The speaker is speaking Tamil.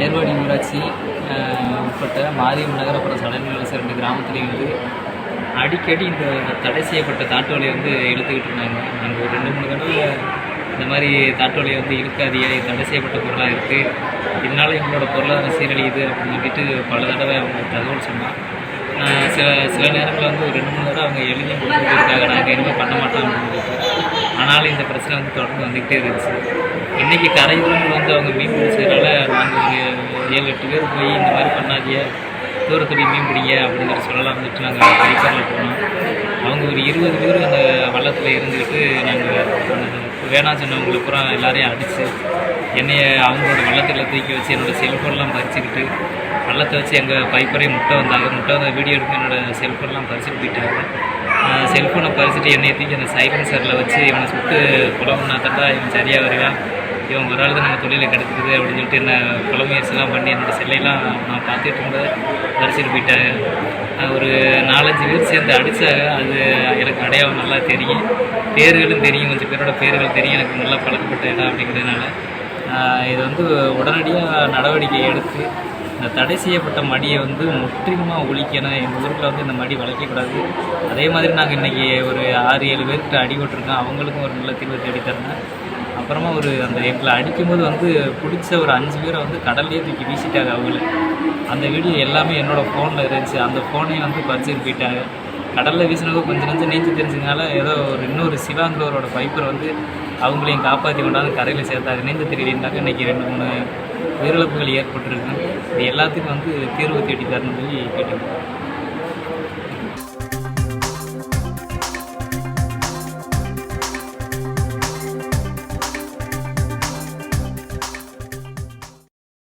ஏர்வாடி ஊராட்சி உட்பட்ட மாரியம் நகரப்புற சடங்குகள் 2 கிராமத்துலேயும் வந்து அடிக்கடி இந்த தடை செய்யப்பட்ட தாட்டு வலையை வந்து இழுத்துக்கிட்டு இருந்தாங்க. நாங்கள் ஒரு 2-3 தடவை இந்த மாதிரி தாட்டு வலையை வந்து இழுக்காதியே, தடை செய்யப்பட்ட பொருளாக இருக்குது, இதனால் எங்களோட பொருளாதார சீரழியுது அப்படின்னு சொல்லிட்டு பல தடவை அவங்க தகவல் சொன்னாங்க. சில நேரங்களில் வந்து ஒரு 2-3 தடவை அவங்க எழுதி கொடுத்துருக்காங்க, நாங்கள் எதுவும் பண்ண மாட்டோம் அப்படின்னு. ஆனாலும் இந்த பிரச்சனை வந்து தொடர்ந்து வந்துக்கிட்டே இருந்துச்சு. இன்றைக்கி கரையூரில் வந்து அவங்க மீன் பிடிச்சதுனால நாங்கள் ஒரு 7-8 பேர் போய் இந்த மாதிரி பண்ணாதிய தூரத்துடைய மீன் பிடிங்க அப்படிங்கிற சொல்லலாம் வந்துட்டு நாங்கள் கைப்பரில் போனோம். அவங்க ஒரு 20 பேர் அந்த வள்ளத்தில் இருந்துக்கிட்டு நாங்கள் வேணாம் சொன்னவங்களை பூரா எல்லாரையும் அடித்து என்னையை அவங்களோட வள்ளத்தில் தூக்கி வச்சு என்னோடய செல்ஃபோன்லாம் பறிச்சுக்கிட்டு வள்ளத்தை வச்சு எங்கள் பைப்பரையும் முட்டை வந்த வீடியோ எடுத்து என்னோடய செல்ஃபோன்லாம் பறிச்சுட்டு போயிட்டாங்க. செல்ஃபோனை பறிச்சுட்டு என்னை தூக்கி அந்த சைலன்சரில் வச்சு இவனை சுட்டு கொலை பண்ணா தட்டா இவன் சரியாக வருவான், இவன் ஒரு ஆள் தான் நம்ம தொழிலை கிடைக்குது அப்படின்னு சொல்லிட்டு என்ன கொலை முயற்சிலாம் பண்ணி என்னோடய செல்லையெல்லாம் நான் பார்த்துட்டு இருந்ததை பறிச்சுட்டு போயிட்டாங்க. ஒரு 4-5 பேர் சேர்ந்து அடித்தாங்க. அது எனக்கு அடையாளம் நல்லா தெரியும், பேர்களும் தெரியும், கொஞ்சம் பேரோட பேர்கள் தெரியும், எனக்கு நல்லா பழக்கப்பட்ட இடம் அப்படிங்கிறதுனால இதை வந்து உடனடியாக நடவடிக்கை எடுத்து இந்த தடை செய்யப்பட்ட மடியை வந்து முற்றிலுமாக ஒழிக்கணும். எங்கள் ஊரில் வந்து இந்த மடி வளர்க்கக்கூடாது. அதே மாதிரி நாங்கள் இன்றைக்கி ஒரு 6-7 பேர்கிட்ட அடிபட்டிருக்கோம், அவங்களுக்கும் ஒரு நல்ல தீர்வு தேடித்தரேன். அப்புறமா அந்த எங்களை அடிக்கும்போது வந்து பிடிச்ச ஒரு 5 பேரை வந்து கடல்லையே தூக்கி வீசிட்டாங்க அவங்கள. அந்த வீடியோ எல்லாமே என்னோடய ஃபோனில் இருந்துச்சு. அந்த ஃபோனையும் வந்து பறிச்சுட்டு போயிட்டாங்க. கடலில் வீசினது கொஞ்சம் நீச்சல் தெரிஞ்சதுனால ஏதோ இன்னொரு சிவாங்கிறவரோட பைப்பரை வந்து அவங்களையும் காப்பாற்றி கொண்டாந்து கரையில் சேர்த்தாங்க. நீந்த தெரியலனாக்க இன்றைக்கி 2-3 உயிரிழப்புகள் ஏற்பட்டிருக்கு. இது எல்லாத்துக்கும் வந்து தீர்வு தேடி தரணும்னு சொல்லி கேட்டுக்கிறேன்.